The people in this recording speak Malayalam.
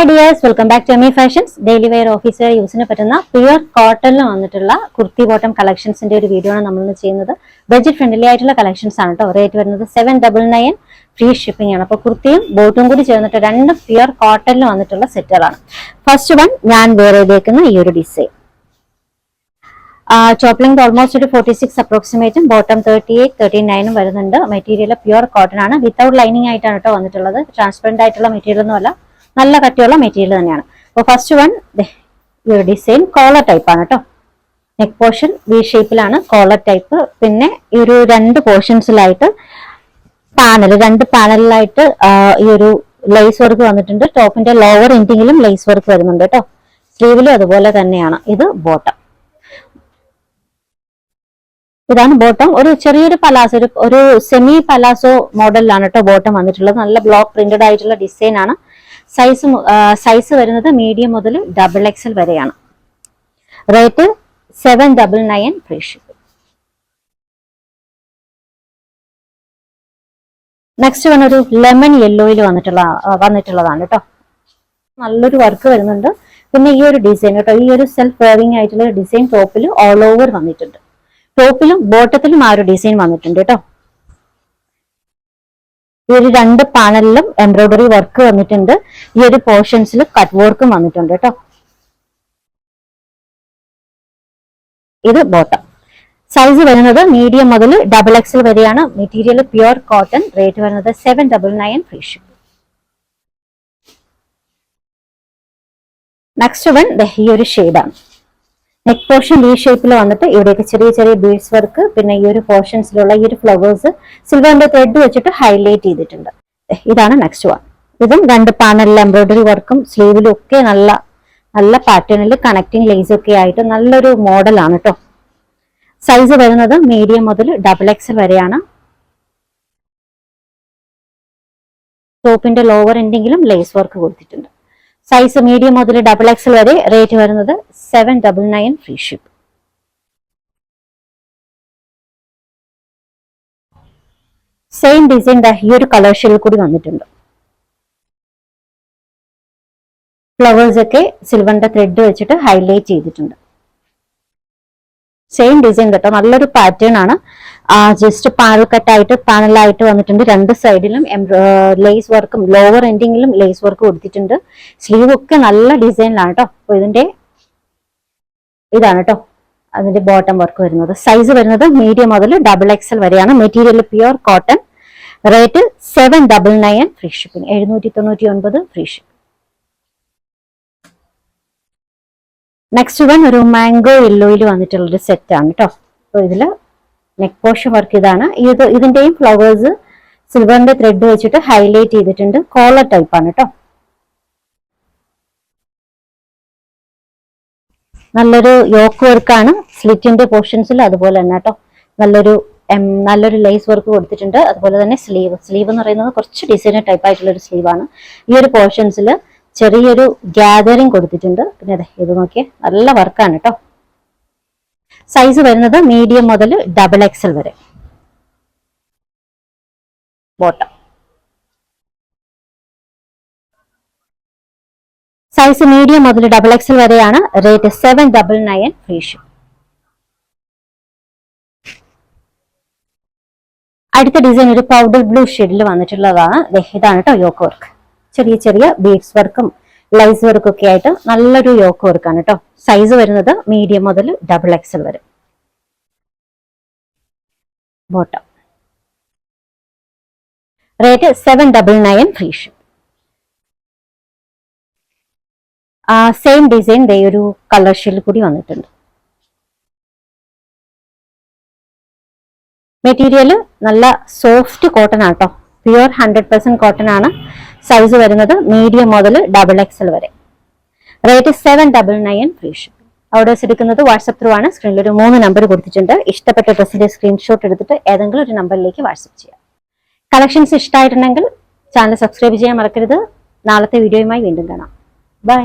Hi dears, welcome back to Ami Fashions. Daily wear office wear യൂസിന് പറ്റുന്ന പ്യുവർ കോട്ടണിൽ വന്നിട്ടുള്ള കുർത്തി ബോട്ടം കളക്ഷൻസിന്റെ ഒരു വീഡിയോ ആണ് നമ്മൾ ചെയ്യുന്നത്. ബഡ്ജറ്റ് ഫ്രണ്ട്ലി ആയിട്ടുള്ള കളക്ഷൻസ് ആണ് കേട്ടോ. റേറ്റ് വരുന്നത് 799, ഫ്രീ ഷിപ്പിംഗ് ആണ്. അപ്പോൾ കുർത്തിയും ബോട്ടും കൂടി ചേർന്നിട്ട് രണ്ട് പ്യുവർ കോട്ടണിൽ വന്നിട്ടുള്ള സെറ്റുകളാണ്. ഫസ്റ്റ് വൺ ഞാൻ വെയർ ചെയ്തേക്കുന്ന ഈ ഒരു ഡിസൈൻ. ടോപ്പ് ലെങ്ത് ഓൾമോസ്റ്റ് ഒരു 46 അപ്രോക്സിമേറ്റും ബോട്ടം 38-39 വരുന്നുണ്ട്. മെറ്റീരിയൽ പ്യുവർ കോട്ടൺ ആണ്. വിത്തൗട്ട് ലൈനിങ് ആയിട്ടാണ് കേട്ടോ വന്നിട്ടുള്ളത്. ട്രാൻസ്പെറന്റ് ആയിട്ടുള്ള മെറ്റീരിയൽ ഒന്നും അല്ല, നല്ല കട്ടിയുള്ള മെറ്റീരിയൽ തന്നെയാണ്. അപ്പോൾ ഫസ്റ്റ് വൺ ഈ ഒരു ഡിസൈൻ കോളർ ടൈപ്പ് ആണ് കേട്ടോ. നെക്ക് പോർഷൻ വി ഷേപ്പിലാണ്, കോളർ ടൈപ്പ്. പിന്നെ ഈ ഒരു രണ്ട് പോർഷൻസിലായിട്ട് രണ്ട് പാനലിലായിട്ട് ഈ ഒരു ലേസ് വർക്ക് വന്നിട്ടുണ്ട്. ടോപ്പിന്റെ ലോവർ എൻഡിങ്ങിലും ലേസ് വർക്ക് വരുന്നുണ്ട് കേട്ടോ. സ്ലീവിലും അതുപോലെ തന്നെയാണ്. ഇത് ബോട്ടം. ഇതാണ് ബോട്ടം. ഒരു ചെറിയൊരു പലാസോ, ഒരു സെമി പലാസോ മോഡലിലാണ് കേട്ടോ ബോട്ടം വന്നിട്ടുള്ളത്. നല്ല ബ്ലോക്ക് പ്രിന്റഡ് ആയിട്ടുള്ള ഡിസൈൻ ആണ്. സൈസ് വരുന്നത് മീഡിയം മുതൽ XXL വരെയാണ്. Rate 799, free shipping. Next one ഒരു ലെമൺ യെല്ലോയിൽ വന്നിട്ടുള്ളതാണ് കേട്ടോ. നല്ലൊരു വർക്ക് വരുന്നുണ്ട്. പിന്നെ ഈ ഒരു ഡിസൈൻ കേട്ടോ, ഈ ഒരു സെൽഫ് വേവിംഗ് ആയിട്ടുള്ള ഡിസൈൻ ടോപ്പിൽ ഓൾ ഓവർ വന്നിട്ടുണ്ട്. ടോപ്പിലും ബോട്ടത്തിലും ആ ഒരു ഡിസൈൻ വന്നിട്ടുണ്ട് കേട്ടോ. ഈ ഒരു രണ്ട് പാനലിലും എംബ്രോയിഡറി വർക്ക് വന്നിട്ടുണ്ട്. ഈ ഒരു പോർഷൻസിൽ കട്ട് വർക്കും വന്നിട്ടുണ്ട് കേട്ടോ. ഇത് ബോട്ടം. സൈസ് വരുന്നത് മീഡിയം മുതൽ XXL വരെയാണ്. Material pure cotton. റേറ്റ് വരുന്നത് 799, ഫ്രീ ഷിപ്പിംഗ്. നെക്സ്റ്റ് വൺ ഈ ഒരു ഷെയ്ഡാണ്. നെക്ക് പോർഷൻ ഈ ഷേപ്പിൽ വന്നിട്ട് ഇവിടെയൊക്കെ ചെറിയ ചെറിയ ബീഡ്സ് വർക്ക്, പിന്നെ ഈ ഒരു പോർഷൻസിലുള്ള ഈ ഒരു ഫ്ലവേഴ്സ് സിൽവറിന്റെ ത്രെഡ് വെച്ചിട്ട് ഹൈലൈറ്റ് ചെയ്തിട്ടുണ്ട്. ഇതാണ് നെക്സ്റ്റ് വൺ. ഇതും രണ്ട് പാനലിൽ എംബ്രോയിഡറി വർക്കും സ്ലീവിലും ഒക്കെ നല്ല പാറ്റേണിൽ കണക്റ്റിംഗ് ലേസ് ഒക്കെ ആയിട്ട് നല്ലൊരു മോഡലാണ് കേട്ടോ. സൈസ് വരുന്നത് മീഡിയം മുതൽ XXL വരെയാണ്. ടോപ്പിന്റെ ലോവർ എൻഡിങ്ങിലും ലേസ് വർക്ക് കൊടുത്തിട്ടുണ്ട്. സൈസ് മീഡിയം മുതൽ XXL വരെ. റേറ്റ് വരുന്നത് 799, ഫ്രീ ഷിപ്പ്. സെയിം ഡിസൈൻ ഈ ഒരു കളർ ഷെയ്ഡിൽ കൂടി വന്നിട്ടുണ്ട്. ഫ്ലവേഴ്സ് ഒക്കെ സിൽവറിന്റെ ത്രെഡ് വെച്ചിട്ട് ഹൈലൈറ്റ് ചെയ്തിട്ടുണ്ട്. സെയിം ഡിസൈൻ കേട്ടോ. നല്ലൊരു പാറ്റേൺ ആണ്. ജസ്റ്റ് പാനലായിട്ട് വന്നിട്ടുണ്ട്. രണ്ട് സൈഡിലും ലേസ് വർക്കും ലോവർ എൻഡിങ്ങിലും ലേസ് വർക്ക് കൊടുത്തിട്ടുണ്ട്. സ്ലീവ് ഒക്കെ നല്ല ഡിസൈനിലാണ് കേട്ടോ. അപ്പൊ ഇതാണ് കേട്ടോ അതിന്റെ ബോട്ടം വർക്ക് വരുന്നത്. സൈസ് വരുന്നത് മീഡിയം മുതൽ XXL വരെയാണ്. Material pure cotton. Rate 799, free shipping. 799, free shipping. Next one ഒരു മാംഗോ യെല്ലോയിൽ വന്നിട്ടുള്ളൊരു സെറ്റ് ആണ് കേട്ടോ. അപ്പൊ ഇതില് നെക്ക് പോർഷൻ വർക്ക് ഇതാണ്. ഇതിന്റെയും ഫ്ലവേഴ്സ് സിൽവറിന്റെ ത്രെഡ് വെച്ചിട്ട് ഹൈലൈറ്റ് ചെയ്തിട്ടുണ്ട്. കോളർ ടൈപ്പ് ആണ് കേട്ടോ. നല്ലൊരു യോക്ക് വർക്കാണ് സ്ലിറ്റിന്റെ പോർഷൻസിൽ. അതുപോലെ തന്നെ കേട്ടോ നല്ലൊരു ലേസ് വർക്ക് കൊടുത്തിട്ടുണ്ട്. അതുപോലെ തന്നെ സ്ലീവ് എന്ന് പറയുന്നത് കുറച്ച് ഡിസൈനർ ടൈപ്പ് ആയിട്ടുള്ള ഒരു സ്ലീവാണ്. ഈ ഒരു പോർഷൻസിൽ ചെറിയൊരു ഗ്യാതറിങ് കൊടുത്തിട്ടുണ്ട്. പിന്നെ അതെ ഇത് നോക്കിയേ, നല്ല വർക്കാണ് കേട്ടോ. സൈസ് വരുന്നത് മീഡിയം മുതൽ XXL വരെ. ബോട്ടം. സൈസ് മീഡിയം മുതൽ XXL വരെയാണ്. Rate 799, free ship. അടുത്ത ഡിസൈൻ ഒരു പൗഡർ ബ്ലൂ ഷെയ്ഡിൽ വന്നിട്ടുള്ളതാണ്. ഇതാണ് കേട്ടോ യോക്ക് വർക്ക്. ചെറിയ ചെറിയ ബീഡ്സ് വർക്കും ലൈസ് വർക്കും ഒക്കെ ആയിട്ട് നല്ലൊരു യോക്ക് വർക്കാണ് കേട്ടോ. സൈസ് വരുന്നത് മീഡിയം മുതൽ XXL വരെ. Bottom. Rate 799, free ship. Same design ഒരു കളർ ഷെയ്ഡിൽ കൂടി വന്നിട്ടുണ്ട്. മെറ്റീരിയൽ നല്ല സോഫ്റ്റ് കോട്ടൺ ആണ് കേട്ടോ. പ്യുവർ 100% കോട്ടൺ ആണ്. സൈസ് വരുന്നത് മീഡിയം മുതൽ XXL വരെ. Rate 799, free ship. ഓർഡേഴ്സ് എടുക്കുന്നത് വാട്സപ്പ് ത്രൂ ആണ്. സ്ക്രീനിൽ ഒരു 3 നമ്പർ കൊടുത്തിട്ടുണ്ട്. ഇഷ്ടപ്പെട്ട ഡ്രസ്സിന്റെ സ്ക്രീൻഷോട്ട് എടുത്തിട്ട് ഏതെങ്കിലും ഒരു നമ്പറിലേക്ക് വാട്സപ്പ് ചെയ്യാം. കളക്ഷൻസ് ഇഷ്ടമായിട്ടുണ്ടെങ്കിൽ ചാനൽ സബ്സ്ക്രൈബ് ചെയ്യാൻ മറക്കരുത്. നാളത്തെ വീഡിയോയുമായി വീണ്ടും കാണാം. ബൈ.